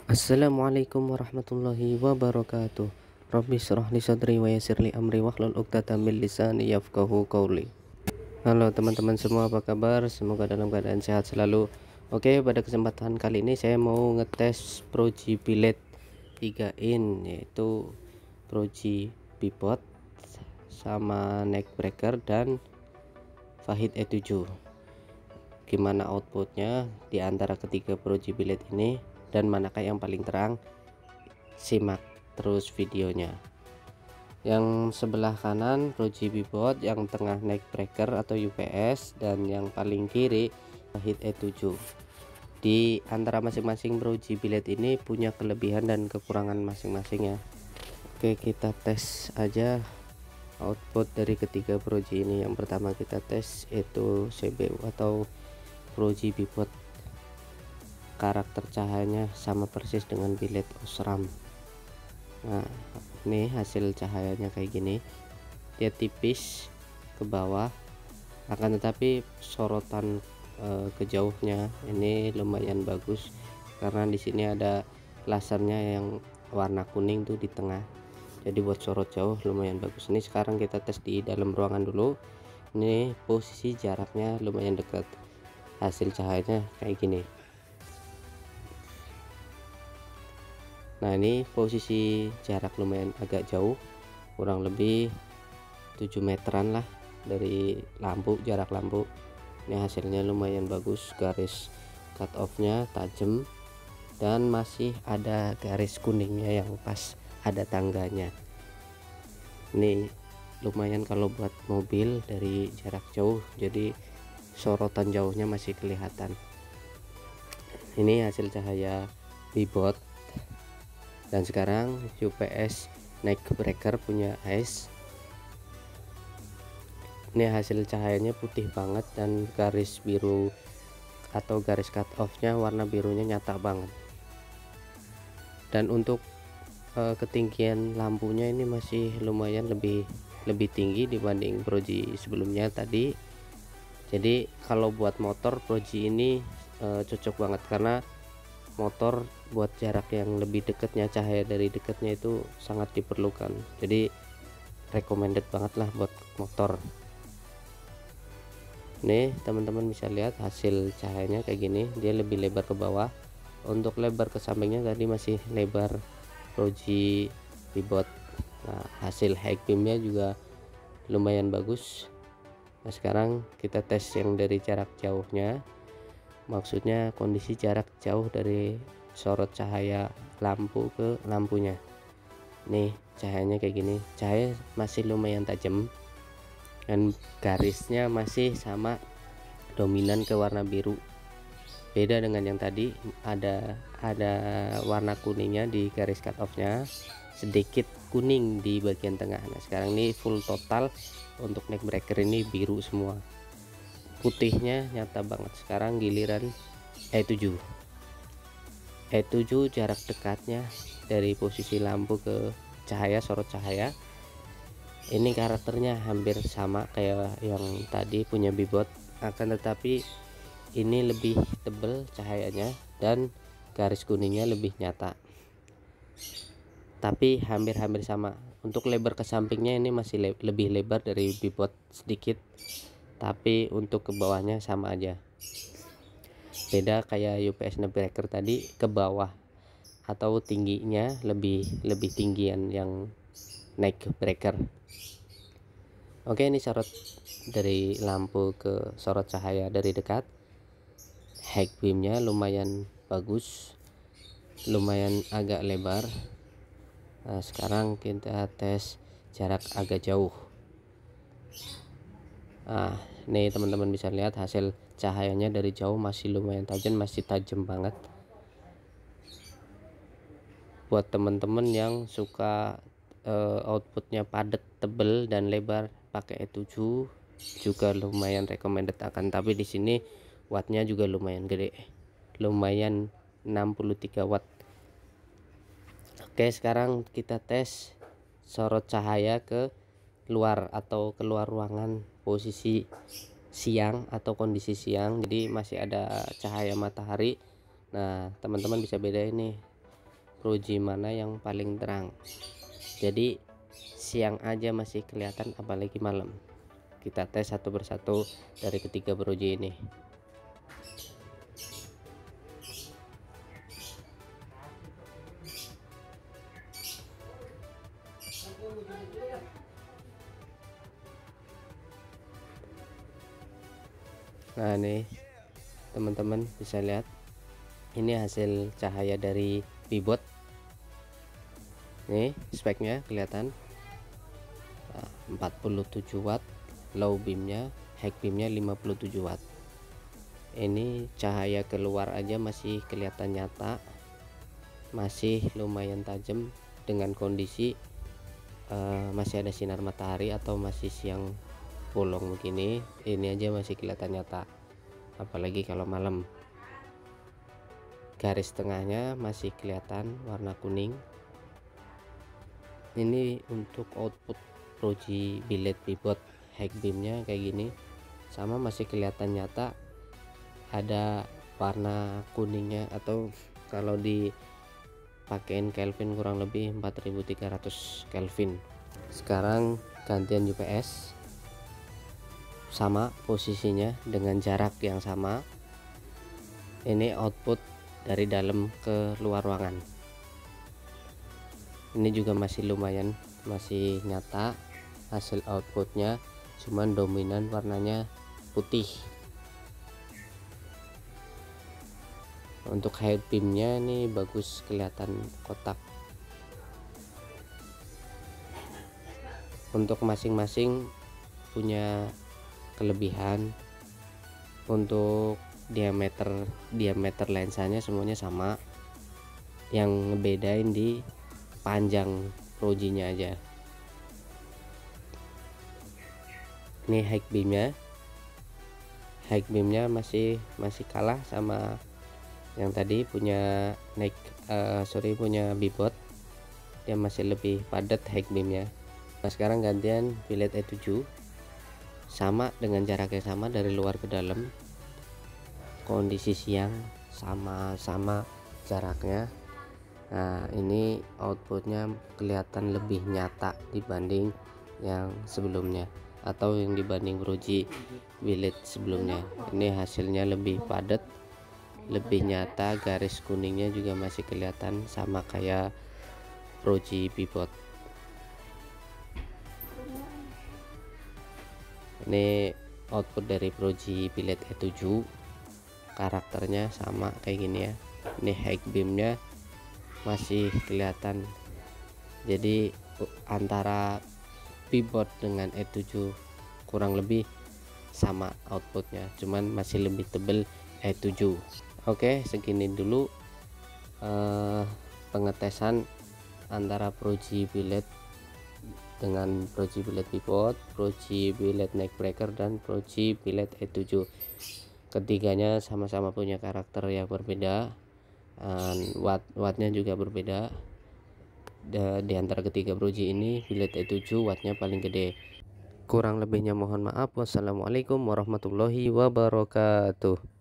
Assalamualaikum warahmatullahi wabarakatuh. Rabbi shrah li sadri wa yassir li amri wahlul 'uqdatam min lisani yafqahu qawli. Halo teman-teman semua, apa kabar? Semoga dalam keadaan sehat selalu. Oke, pada kesempatan kali ini saya mau ngetes Proji Billet 3 in, yaitu Proji Bipod sama Neckbreaker dan Fahid E7. Gimana outputnya di antara ketiga Proji Billet ini dan manakah yang paling terang? Simak terus videonya. Yang sebelah kanan Proji Bipod, yang tengah Neckbreaker atau UPS, dan yang paling kiri Fahid E7. Di antara masing-masing Proji Billet ini punya kelebihan dan kekurangan masing-masing ya. Oke, kita tes aja output dari ketiga Proji ini. Yang pertama kita tes itu CBU atau Proji Bipod. Karakter cahayanya sama persis dengan Billet Osram. Nah, ini hasil cahayanya kayak gini. Dia tipis ke bawah, akan tetapi sorotan ke jauhnya ini lumayan bagus karena di sini ada lasernya yang warna kuning tuh di tengah. Jadi buat sorot jauh lumayan bagus. Ini sekarang kita tes di dalam ruangan dulu. Ini posisi jaraknya lumayan dekat. Hasil cahayanya kayak gini. Nah, ini posisi jarak lumayan agak jauh, kurang lebih 7 meteran lah dari lampu, jarak lampu. Ini hasilnya lumayan bagus, garis cut off nya tajam dan masih ada garis kuningnya yang pas ada tangganya. Ini lumayan kalau buat mobil dari jarak jauh, jadi sorotan jauhnya masih kelihatan. Ini hasil cahaya Bipod. Dan sekarang UPS Neckbreaker punya Ice. Ini hasil cahayanya putih banget dan garis biru atau garis cut off nya warna birunya nyata banget. Dan untuk ketinggian lampunya ini masih lumayan lebih tinggi dibanding Proji sebelumnya tadi. Jadi kalau buat motor Proji ini cocok banget karena motor buat jarak yang lebih dekatnya, cahaya dari dekatnya itu sangat diperlukan. Jadi recommended banget lah buat motor. Nih teman-teman bisa lihat hasil cahayanya kayak gini, dia lebih lebar ke bawah. Untuk lebar ke sampingnya tadi masih lebar Proji Bipod. Nah, hasil high beamnya juga lumayan bagus. Nah, sekarang kita tes yang dari jarak jauhnya. Maksudnya kondisi jarak jauh dari sorot cahaya lampu ke lampunya. Nih cahayanya kayak gini, cahaya masih lumayan tajam dan garisnya masih sama dominan ke warna biru. Beda dengan yang tadi, ada warna kuningnya di garis cut off nya, sedikit kuning di bagian tengah. Nah, sekarang ini full total untuk Neckbreaker ini biru semua, putihnya nyata banget. Sekarang giliran E7 jarak dekatnya dari posisi lampu ke cahaya, sorot cahaya ini karakternya hampir sama kayak yang tadi punya Bipod, akan tetapi ini lebih tebal cahayanya dan garis kuningnya lebih nyata, tapi hampir sama. Untuk lebar ke sampingnya ini masih lebih lebar dari Bipod sedikit, tapi untuk ke bawahnya sama aja. Beda kayak UPS Neckbreaker tadi, ke bawah atau tingginya lebih tinggian yang Neckbreaker. Oke, ini sorot dari lampu ke sorot cahaya dari dekat. High beamnya lumayan bagus, lumayan agak lebar. Nah, sekarang kita tes jarak agak jauh. Nah, nih teman-teman bisa lihat hasil cahayanya dari jauh masih lumayan tajam, masih tajam banget. Buat teman-teman yang suka outputnya padat, tebel dan lebar, pakai E7 juga lumayan recommended akan. Tapi di sini wattnya juga lumayan gede, lumayan 63 watt. Oke, sekarang kita tes sorot cahaya ke luar atau keluar ruangan posisi siang atau kondisi siang, jadi masih ada cahaya matahari. Nah, teman-teman bisa beda ini Proji mana yang paling terang. Jadi siang aja masih kelihatan, apalagi malam. Kita tes satu persatu dari ketiga proji ini. Nah, ini teman-teman bisa lihat, ini hasil cahaya dari bibot. Nih speknya kelihatan, 47 watt low beamnya, high beamnya 57 watt. Ini cahaya keluar aja masih kelihatan nyata, masih lumayan tajam dengan kondisi masih ada sinar matahari atau masih siang bolong begini. Ini aja masih kelihatan nyata, apalagi kalau malam. Garis tengahnya masih kelihatan warna kuning. Ini untuk output proji billet pivot high beamnya kayak gini, sama masih kelihatan nyata ada warna kuningnya, atau kalau dipakein Kelvin kurang lebih 4300 Kelvin. Sekarang gantian UPS, sama posisinya dengan jarak yang sama. Ini output dari dalam ke luar ruangan. Ini juga masih lumayan, masih nyata hasil outputnya, cuman dominan warnanya putih. Untuk high beamnya ini bagus, kelihatan kotak. Untuk masing-masing punya kelebihan. Untuk diameter lensanya semuanya sama, yang ngebedain di panjang projinya aja. Ini high beamnya masih kalah sama yang tadi punya punya bibot, dia masih lebih padat high beamnya. Nah, sekarang gantian billet E7, sama dengan jarak yang sama dari luar ke dalam, kondisi siang, sama jaraknya. Nah, ini outputnya kelihatan lebih nyata dibanding yang sebelumnya, atau yang dibanding proji billet sebelumnya. Ini hasilnya lebih padat, lebih nyata, garis kuningnya juga masih kelihatan sama kayak proji pivot. Ini output dari proji billet E7, karakternya sama kayak gini ya. Ini high beamnya masih kelihatan, jadi antara pivot dengan E7 kurang lebih sama outputnya, cuman masih lebih tebal E7. Oke, segini dulu pengetesan antara proji billet dengan proji billet pivot, proji billet neckbreaker, dan proji billet E7. Ketiganya sama-sama punya karakter yang berbeda, wattnya juga berbeda. Di antara ketiga proji ini, billet E7 wattnya paling gede. Kurang lebihnya mohon maaf. Wassalamualaikum warahmatullahi wabarakatuh.